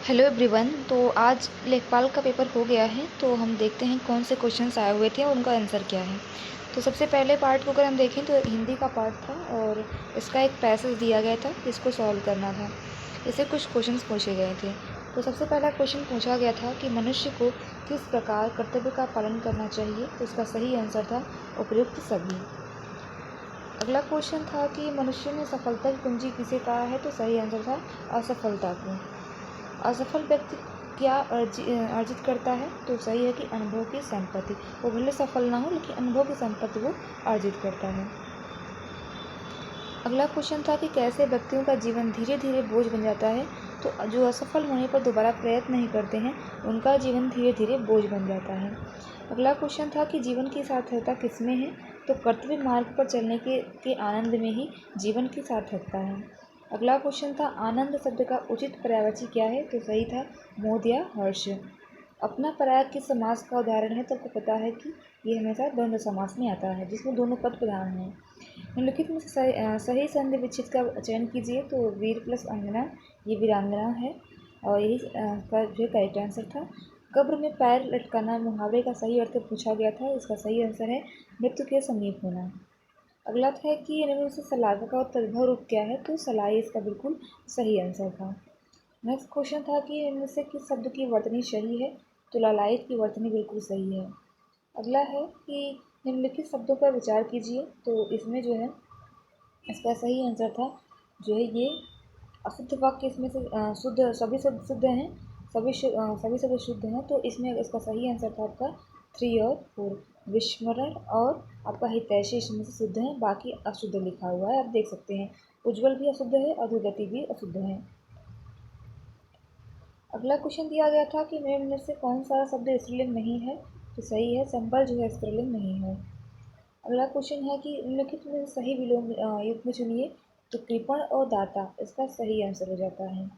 Hello everyone. तो आज लेखपाल का पेपर हो गया है, तो हम देखते हैं कौन से क्वेश्चंस आए हुए थे और उनका आंसर क्या है। तो सबसे पहले पार्ट को अगर हम देखें तो हिंदी का पार्ट था और इसका एक पैसेज दिया गया था जिसको सॉल्व करना था। इससे कुछ क्वेश्चंस पूछे गए थे। तो सबसे पहला क्वेश्चन पूछा गया था कि मनुष्य को किस प्रकार कर्तव्य का पालन करना चाहिए। तो इसका सही आंसर था उपयुक्त सभी। अगला क्वेश्चन था कि मनुष्य ने सफलता की कुंजी किसे कहा है। तो सही आंसर था असफलता को। असफल व्यक्ति क्या अर्जित करता है। तो सही है कि अनुभव की संपत्ति। वो भले सफल ना हो लेकिन अनुभव की संपत्ति वो अर्जित करता है। अगला क्वेश्चन था कि कैसे व्यक्तियों का जीवन धीरे धीरे बोझ बन जाता है। तो जो असफल होने पर दोबारा प्रयत्न नहीं करते हैं उनका जीवन धीरे धीरे बोझ बन जाता है। अगला क्वेश्चन था कि जीवन की सार्थकता किसमें है। तो कर्तव्य मार्ग पर चलने के आनंद में ही जीवन की सार्थकता है। अगला क्वेश्चन था आनंद शब्द का उचित पर्यायवाची क्या है। तो सही था मोद या हर्ष। अपना पराया किस समास का उदाहरण है। तो आपको पता है कि ये हमेशा द्वंद्व समास में आता है जिसमें दोनों पद प्रधान हैं। निम्नलिखित में से सही संधि विच्छेद का चयन कीजिए। तो वीर प्लस अंगना, ये वीरांगना है और यही का जो करेक्ट आंसर था। कब्र में पैर लटकाना मुहावरे का सही अर्थ पूछा गया था। इसका सही आंसर है मृत्यु के समीप होना। अगला था कि इनमें से सलाइवा का तद्भव रूप क्या है। तो सलाई इसका बिल्कुल सही आंसर था। नेक्स्ट क्वेश्चन था कि इनमें से किस शब्द की वर्तनी सही है। तो लालायित की वर्तनी बिल्कुल सही है। अगला है कि निम्नलिखित शब्दों पर विचार कीजिए। तो इसमें जो है इसका सही आंसर था जो है ये अशुद्ध वाक्य। इसमें से शुद्ध सभी शब्द शुद्ध हैं, सभी शब्द शुद्ध हैं। तो इसमें इसका सही आंसर था आपका 3 और 4। विस्मरण और आपका हितैषी इसमें से शुद्ध हैं, बाकी अशुद्ध लिखा हुआ है, आप देख सकते हैं। उज्ज्वल भी अशुद्ध है, अधोगति भी अशुद्ध है। अगला क्वेश्चन दिया गया था कि निम्न में से कौन सा शब्द स्त्रीलिंग नहीं है। तो सही है संबल जो है स्त्रीलिंग नहीं है। अगला क्वेश्चन है कि निम्नलिखित में सही विलोम युग्म चुनिए। तो कृपण और दाता इसका सही आंसर हो जाता है।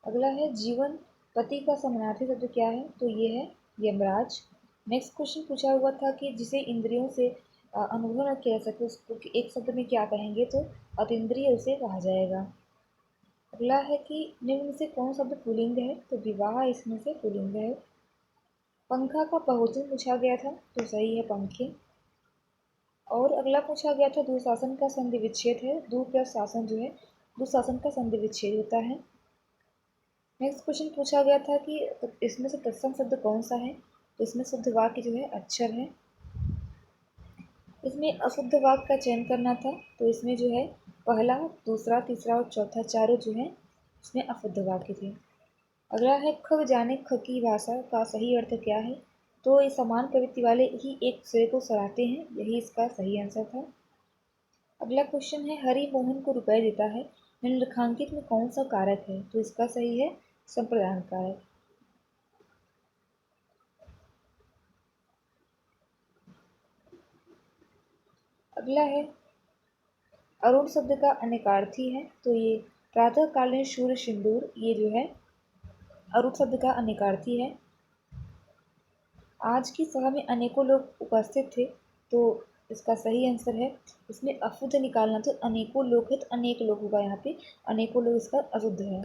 अगला है जीवन पति का समानार्थी शब्द क्या है। तो ये है यमराज। नेक्स्ट क्वेश्चन पूछा हुआ था कि जिसे इंद्रियों से अनुभव न किया सके उसको एक शब्द में क्या कहेंगे। तो अतीन्द्रिय उसे कहा जाएगा। अगला है कि निम्न में से कौन शब्द पुल्लिंग है। तो विवाह इसमें से पुल्लिंग है। पंखा का बहुवचन पूछा गया था। तो सही है पंखे। और अगला पूछा गया था दुशासन का संधि विच्छेद है। दु प्लस शासन जो है दुशासन का संधि विच्छेद होता है। नेक्स्ट क्वेश्चन पूछा गया था कि इसमें से तत्सम शब्द कौन सा है। तो इसमें शुद्ध वाक्य जो है अक्षर है। इसमें अशुद्ध वाक्य का चयन करना था। तो इसमें जो है पहला, दूसरा, तीसरा और चौथा चारों जो है इसमें अशुद्ध वाक्य थे। अगला है खग जाने ख की भाषा का सही अर्थ क्या है। तो ये समान प्रवृत्ति वाले ही एक दूसरे को सराहते हैं, यही इसका सही आंसर था। अगला क्वेश्चन है हरि मोहन को रुपए देता है, निम्नलिखित में कौन सा कारक है। तो इसका सही है संप्रदान कारक। अगला है अरुण शब्द का अनेकार्थी है। तो ये प्रातःकालीन सूर्य सिंदूर, ये जो है अरुण शब्द का अनेकार्थी है। आज की सभा में अनेकों लोग उपस्थित थे। तो इसका सही आंसर है इसमें अशुद्ध निकालना। तो अनेकों लोग है तो अनेक लोग होगा यहाँ पे, अनेकों लोग इसका अशुद्ध है।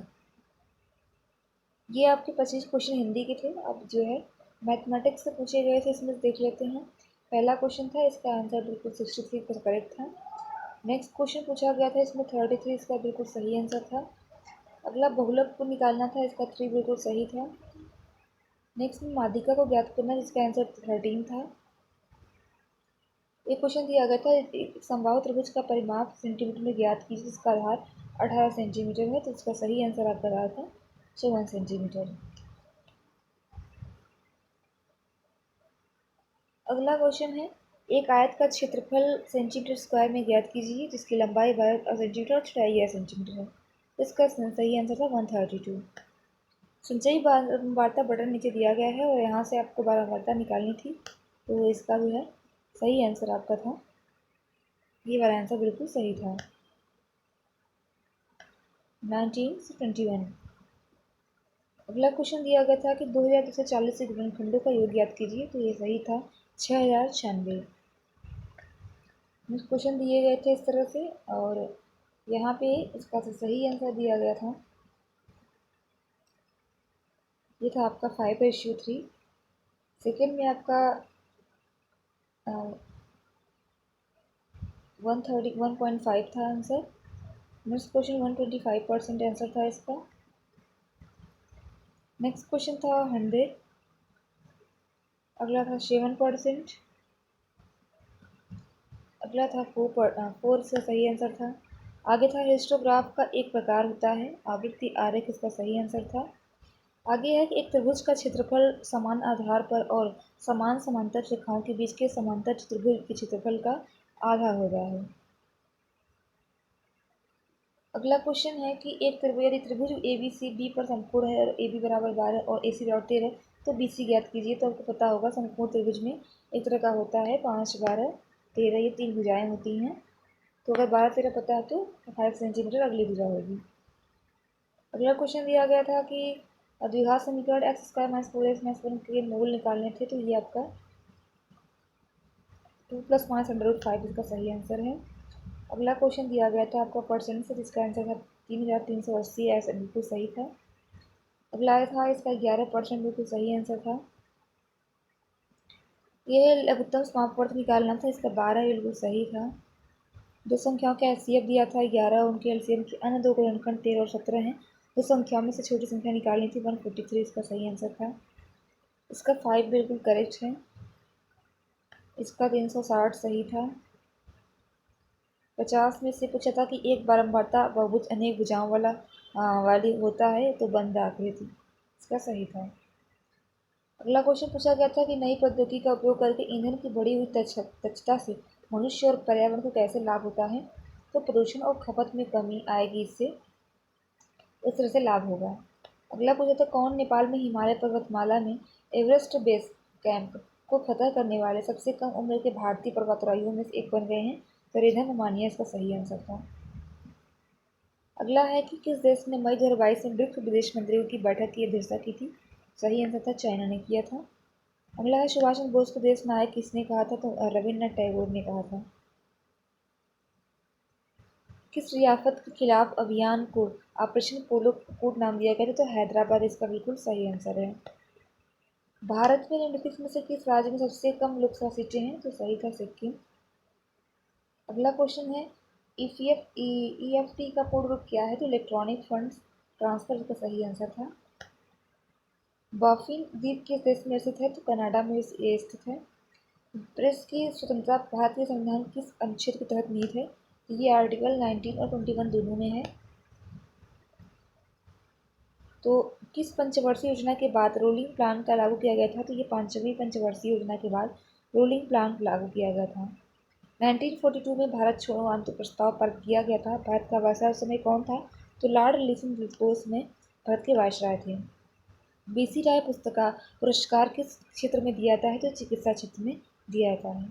ये आपके 25 क्वेश्चन हिंदी के थे। अब जो है मैथमेटिक्स से पूछे गए थे, इसमें देख लेते हैं। पहला क्वेश्चन था, इसका आंसर बिल्कुल 63 करेक्ट था। नेक्स्ट क्वेश्चन पूछा गया था, इसमें 33 इसका बिल्कुल सही आंसर था। अगला बहुलक को निकालना था, इसका 3 बिल्कुल सही था। नेक्स्ट में माध्यिका को ज्ञात करना, जिसका आंसर 13 था। एक क्वेश्चन दिया गया था एक समबाहु त्रिभुज का परिमाप सेंटीमीटर में ज्ञात कीजिए जिसका आधार 18 सेंटीमीटर है। तो इसका सही आंसर आपका रहा था 54 सेंटीमीटर। अगला क्वेश्चन है एक आयत का क्षेत्रफल सेंटीमीटर स्क्वायर में ज्ञात कीजिए जिसकी लंबाई 12 सेंटीमीटर और चौड़ाई 11 सेंटीमीटर है। इसका सही आंसर था 132। संचयी वार्ता बटन नीचे दिया गया है और यहाँ से आपको वार्ता निकालनी थी। तो इसका जो है सही आंसर आपका था, ये वाला आंसर बिल्कुल सही था 19 से 21। अगला क्वेश्चन दिया गया था कि 2240 से गुणनखंडों का योग ज्ञात कीजिए। तो ये सही था 6096। क्वेश्चन दिए गए थे इस तरह से और यहाँ पे इसका सही आंसर दिया गया था ये था आपका 5:3। सेकेंड में आपका 131.5 था आंसर। नेक्स्ट क्वेश्चन 125% आंसर था इसका। नेक्स्ट क्वेश्चन था 100। अगला था 7%। अगला था 4 इसका सही आंसर था। आगे था हिस्टोग्राफ का एक प्रकार होता है, आवृत्ति आरेख इसका सही आंसर था। आगे है कि एक त्रिभुज का क्षेत्रफल समान आधार पर और समान समांतर रेखाओं के बीच के समांतर चतुर्भुज के क्षेत्रफल का आधा होता है। अगला क्वेश्चन है कि एक त्रिभुज यदि त्रिभुज ए बी सी बी पर समकोण है और ए बी बराबर 12 और ए सी बराबर 13 तो बी सी ज्ञात कीजिए। तो आपको पता होगा समकोण त्रिभुज में एक तरह का होता है 5, 12, 13, ये 3 भुजाएं होती हैं। तो अगर 12, 13 पता है तो 5 सेंटीमीटर अगली भुजा होगी। अगला क्वेश्चन दिया गया था कि द्विघात समीकरण एक्स स्क्वायर माइनस 4x के मूल निकालने थे। तो ये आपका 2 + -√5 इसका सही आंसर है। अगला क्वेश्चन दिया गया था आपका परसेंट से, जिसका आंसर था 3380, ऐसा बिल्कुल सही था। अगला था इसका 11%, बिल्कुल सही आंसर था। यह लघुत्तम समापवर्त निकालना था, इसका 12 बिल्कुल सही था। दो संख्याओं का एचसीएफ दिया था 11, उनके एलसीएम के अन्य दो गुणनखंड 13 और 17 हैं। दो संख्याओं में से छोटी संख्या निकालनी थी, 143 इसका सही आंसर था। इसका 5 बिल्कुल करेक्ट है। इसका 360 सही था। 50 में से पूछा था कि एक बारंबारता बहुभुज अनेक भुजाओं वाली होता है तो बंद आकृति, इसका सही था। अगला क्वेश्चन पूछा गया था कि नई प्रौद्योगिकी का उपयोग करके ईंधन की बढ़ी हुई दक्षता से मनुष्य और पर्यावरण को कैसे लाभ होता है। तो प्रदूषण और खपत में कमी आएगी, इससे इस तरह से लाभ होगा। अगला पूछा था कौन नेपाल में हिमालय पर्वतमाला में एवरेस्ट बेस कैंप को फतह करने वाले सबसे कम उम्र के भारतीय पर्वतारोहियों में से एक बन गए हैं। तो रिधन मानिया इसका सही आंसर था। अगला है कि किस देश ने मई 2022 में ब्रिक्स विदेश मंत्रियों की बैठक की अध्यक्षता की थी। सही आंसर था चाइना ने किया था। अगला है सुभाष चंद्र बोस को देश नायक किसने कहा था। तो रविन्द्रनाथ टैगोर ने कहा था। किस रियासत के खिलाफ अभियान को ऑपरेशन पोलो कोड नाम दिया गया था। तो हैदराबाद इसका बिल्कुल सही आंसर है। भारत में निम्नलिखित में से किस राज्य में सबसे कम लोकसभा सीटें हैं। तो सही था सिक्किम। अगला क्वेश्चन है ईएफटी का पूर्ण रूप क्या है। तो इलेक्ट्रॉनिक फंड्स ट्रांसफर इसका सही आंसर था। बाफिन द्वीप किस देश में स्थित है। तो कनाडा में ये स्थित है। प्रेस की स्वतंत्रता भारतीय संविधान किस अनुच्छेद के तहत निहित है। ये आर्टिकल 19 और 21 दोनों में है। तो किस पंचवर्षीय योजना के बाद रोलिंग प्लान का लागू किया गया था। तो ये 5वीं पंचवर्षीय योजना के बाद रोलिंग प्लान लागू किया गया था। 1942 में भारत छोड़ो आंदोलन प्रस्ताव पारित किया गया था। भारत का वायसराय उस समय कौन था। तो लॉर्ड लिसन बोस में भारत के वायसराय थे। बीसी राय पुरस्कार किस क्षेत्र में दिया जाता है। तो चिकित्सा क्षेत्र में दिया जाता है।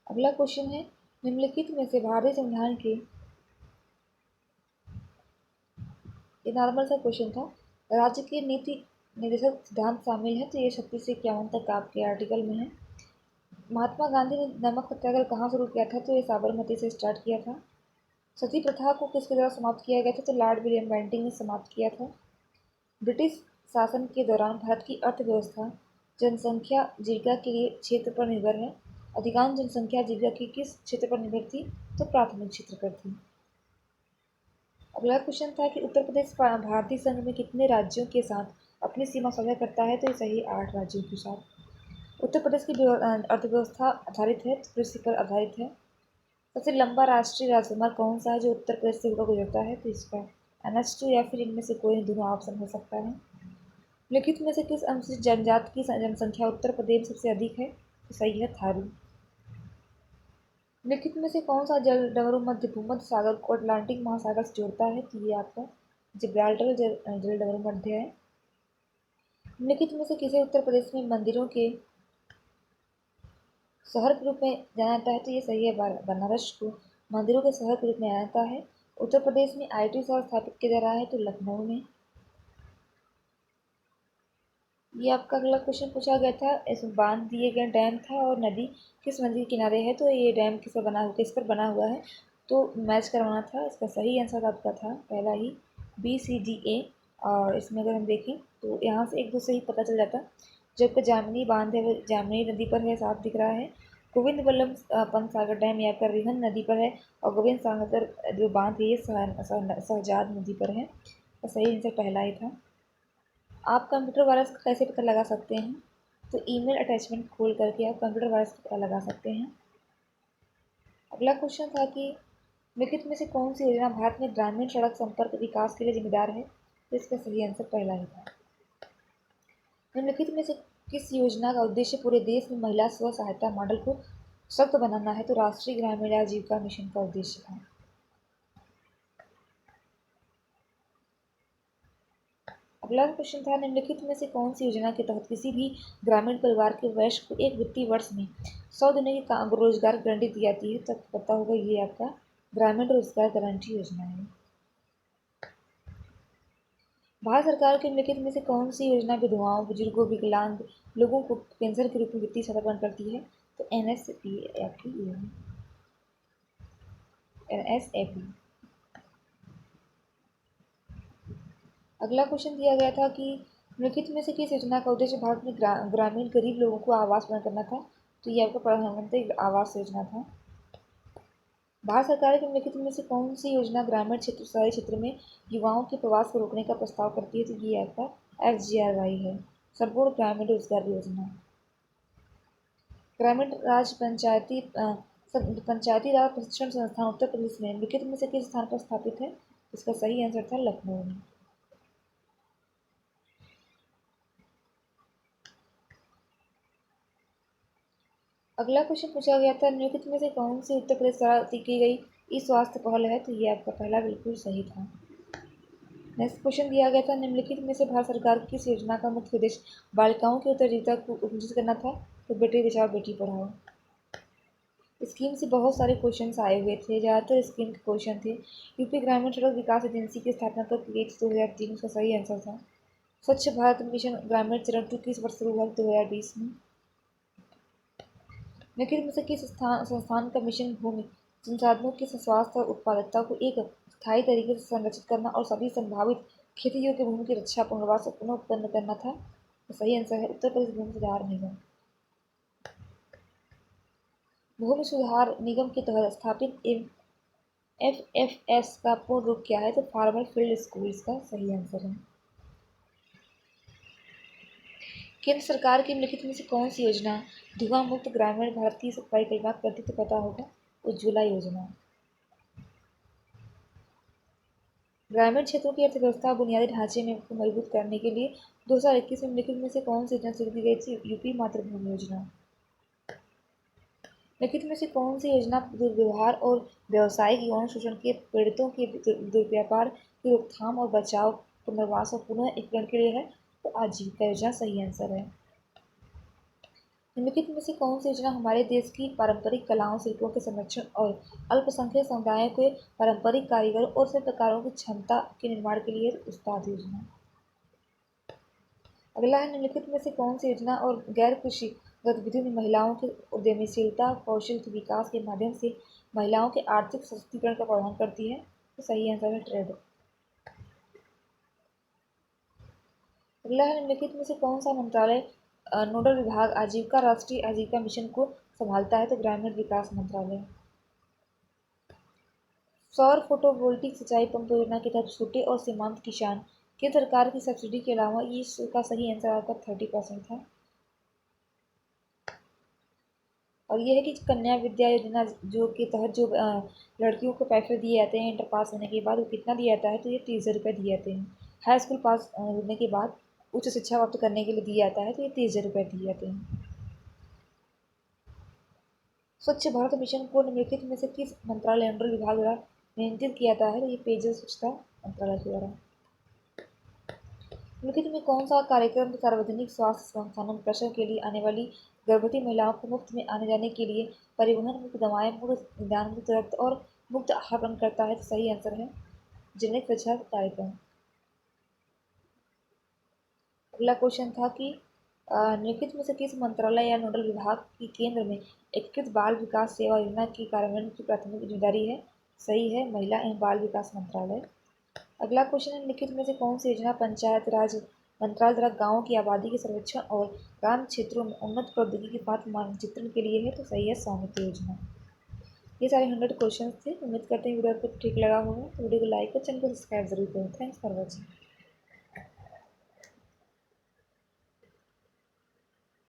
अगला क्वेश्चन है निम्नलिखित में से भारतीय संविधान के, ये नॉर्मल सा क्वेश्चन था, राज्य के नीति निर्देशक सिद्धांत शामिल है। तो ये 36 से 51 तक आपके आर्टिकल में है। महात्मा गांधी ने नमक सत्याग्रह कहाँ शुरू किया था। तो ये साबरमती से स्टार्ट किया था। सती प्रथा को किसके द्वारा समाप्त किया गया था। तो लॉर्ड विलियम बेंटिंक ने समाप्त किया था। ब्रिटिश शासन के दौरान भारत की अर्थव्यवस्था जनसंख्या जीविका के लिए क्षेत्र पर निर्भर है। अधिकांश जनसंख्या जीविका की किस क्षेत्र पर निर्भर थी। तो प्राथमिक क्षेत्र पर थी। अगला क्वेश्चन था कि उत्तर प्रदेश भारतीय संघ में कितने राज्यों के साथ अपनी सीमा साझा करता है। तो ये सही 8 राज्यों के साथ। उत्तर प्रदेश की अर्थव्यवस्था आधारित है, कृषि पर आधारित है। सबसे लंबा राष्ट्रीय राजमार्ग कौन सा है जो उत्तर प्रदेश से होकर गुजरता है। तो इसका NH2 या फिर इनमें से कोई दोनों ऑप्शन हो सकता है। लिखित में से किस अनुसूचित जनजाति की जनसंख्या उत्तर प्रदेश में सबसे अधिक है। तो सही है थारू। लिखित में से कौन सा जल डमरू मध्य भूमध्य सागर को अटलांटिक महासागर से जोड़ता है। तो ये आपका जिब्राल्टर जल डमरू मध्य है। लिखित में से किसे उत्तर प्रदेश में मंदिरों के शहर के रूप में जाना जाता है। तो ये सही है, बनारस को मंदिरों के शहर के रूप में जाना जाता है। उत्तर प्रदेश में IIT शहर स्थापित किया जा रहा है। तो लखनऊ में। ये आपका अगला क्वेश्चन पूछा गया था, इसमें बांध दिए गए डैम था और नदी किस नदी के किनारे है। तो ये डैम किस पर बना हुआ है। तो मैच करवाना था। इसका सही आंसर आपका था पहला ही BCDA और इसमें अगर हम देखें तो यहाँ से एक दो से ही पता चल जाता। जो आपका जामनी बांध है वो जामनी नदी पर है, साफ दिख रहा है। गोविंद बल्लभ पंत सागर डैम यहाँ पर रिहन नदी पर है। और गोविंद सागर जो बांध है ये सहजाद नदी पर है। तो सही आंसर पहला ही था। आप कंप्यूटर वायरस का कैसे पता लगा सकते हैं? तो ईमेल अटैचमेंट खोल करके आप कंप्यूटर वायरस का पता लगा सकते हैं। अगला क्वेश्चन था कि निम्नलिखित में से कौन सी योजना भारत में ग्रामीण सड़क संपर्क विकास के लिए जिम्मेदार है? तो इसका सही आंसर पहला ही था। निम्नलिखित में से किस योजना का उद्देश्य पूरे देश में महिला स्व सहायता मॉडल को सख्त बनाना है? तो राष्ट्रीय ग्रामीण आजीविका मिशन का उद्देश्य था। अगला क्वेश्चन था निम्नलिखित में से कौन सी योजना के तहत किसी भी ग्रामीण परिवार के वयस्क को एक वित्तीय वर्ष में 100 दिन की रोजगार गारंटी दी जाती है? तब पता होगा ये आपका ग्रामीण रोजगार गारंटी योजना है। भारत सरकार के निम्नलिखित में से कौन सी योजना विधवाओं, बुजुर्गों, विकलांग लोगों को पेंशन के रूप में वित्तीय सहायता प्रदान करती है? तो NSAP आपकी ये है, NSAP। अगला क्वेश्चन दिया गया था कि निम्नलिखित में से किस योजना का उद्देश्य भारत में ग्रामीण गरीब लोगों को आवास प्रदान करना था? तो ये आपका प्रधानमंत्री आवास योजना था। भारत सरकार के निम्नलिखित में से कौन सी योजना ग्रामीण क्षेत्र शहरी क्षेत्र में युवाओं के प्रवास को रोकने का प्रस्ताव करती है? तो ये आपका FGRY है, संपूर्ण ग्रामीण रोजगार योजना। ग्रामीण राज पंचायती राज प्रशिक्षण संस्थान उत्तर प्रदेश में निम्नलिखित में से किस स्थान पर स्थापित है? इसका सही आंसर था लखनऊ में। अगला क्वेश्चन पूछा गया था निम्नलिखित में से कौन सी उत्तर प्रदेश द्वारा की गई ई स्वास्थ्य पहल है? तो ये आपका पहला बिल्कुल सही था। नेक्स्ट क्वेश्चन दिया गया था निम्नलिखित में से भारत सरकार की किस योजना का मुख्य उद्देश्य बालिकाओं की उत्तरदायिता को सुनिश्चित करना था? तो बेटी बचाओ बेटी पढ़ाओ। स्कीम से बहुत सारे क्वेश्चन आए हुए थे, ज़्यादातर स्कीम के क्वेश्चन थे। यूपी ग्रामीण सड़क विकास एजेंसी की स्थापना कब की गई थी? 2003 का सही आंसर था। स्वच्छ भारत मिशन ग्रामीण चरण 2 किस वर्ष शुरू हुआ? 2020 में। निम्नलिखित में से किस संस्थान का मिशन भूमि संसाधनों की स्वास्थ्य और उत्पादकता को एक स्थायी तरीके से संरक्षित करना और सभी संभावित खेती योग्य भूमि की रक्षा पुनर्वास पुनः उत्पन्न करना था? तो सही आंसर है उत्तर प्रदेश भूमि सुधार निगम। भूमि सुधार निगम के तहत स्थापित FFS का पूर्ण रूप क्या है? तो फार्मर फील्ड स्कूल इसका सही आंसर है। केंद्र सरकार की निम्नलिखित में से कौन सी योजना धुआं मुक्त ग्रामीण भारत की परिकल्पना करती? तो पता होगा उज्ज्वला योजना। ग्रामीण क्षेत्रों की अर्थव्यवस्था बुनियादी ढांचे में को मजबूत करने के लिए 2021 में निम्नलिखित में से कौन सी योजना शुरू की गई थी? यूपी मातृभूमि योजना। निम्नलिखित में से कौन सी योजना दुर्व्यवहार और व्यावसायिक यौन शोषण के पीड़ितों के दुर्व्यापार की रोकथाम और बचाव, पुनर्वास और पुनः एकीकरण के लिए है? तो आजीविका योजना सही आंसर है। निम्नलिखित में से कौन सी योजना हमारे देश की पारंपरिक कलाओं, शिल्पों के संरक्षण और अल्पसंख्यक समुदायों के पारंपरिक कारीगरों और शिल्पकारों की क्षमता के निर्माण के लिए? उस्ताद योजना। अगला है निम्नलिखित में से कौन सी योजना और गैर कृषि गतिविधियों में महिलाओं की उद्यमशीलता कौशल के विकास के माध्यम से महिलाओं के आर्थिक सशक्तिकरण का प्रावधान करती है? तो सही आंसर है ट्रेड। अगला है निम्नलिखित में से कौन सा मंत्रालय नोडल विभाग आजीविका राष्ट्रीय आजीविका मिशन को संभालता है? तो ग्रामीण विकास मंत्रालय। सौर फोटोवोल्टिक सिंचाई पंप योजना के तहत छोटे और सीमांत किसान केंद्र सरकार की सब्सिडी के अलावा ये इसका सही आंसर आपका 30% था। और ये है कि कन्या विद्या योजना जो के तहत जो लड़कियों को पैसे दिए जाते हैं इंटर पास होने के बाद, वो कितना दिया जाता है? तो ये 30,000 रुपये दिए जाते हैं। हाई स्कूल पास होने के बाद उच्च शिक्षा प्राप्त करने के लिए दिया जाता है, तो ये 30,000 रुपये दिए जाते हैं। स्वच्छ भारत मिशन को निम्नलिखित में से किस मंत्रालय अंडर विभाग द्वारा नियंत्रित किया जाता है? तो ये पेयजल स्वच्छता मंत्रालय के द्वारा। निम्नलिखित में कौन सा कार्यक्रम सार्वजनिक स्वास्थ्य संस्थानों में प्रसव के लिए आने वाली गर्भवती महिलाओं को मुफ्त में आने जाने के लिए परिवहन मुक्त दवाएं, मुफ्त निदान, मुक्त रक्त और मुक्त आहार प्रदान करता है? तो सही आंसर है जनक सुरक्षा कार्यक्रम। अगला क्वेश्चन था कि निम्नलिखित में से किस मंत्रालय या नोडल विभाग की केंद्र में एकीकृत बाल विकास सेवा योजना के कार्यान्वयन की प्राथमिक जिम्मेदारी है? सही है महिला एवं बाल विकास मंत्रालय। अगला क्वेश्चन है, निम्नलिखित में से कौन सी योजना पंचायत राज मंत्रालय द्वारा गाँव की आबादी के सर्वेक्षण और ग्राम क्षेत्रों में उन्नत प्रौद्योगिकी की पात्र मानचित्रण के लिए है? तो सही है स्वामित्व योजना। ये सारे 100 क्वेश्चन थे। उम्मीद करते हैं वीडियो आपको ठीक लगा होगा। तो वीडियो को लाइक और चैनल को सब्सक्राइब जरूर करें। Thanks for watching.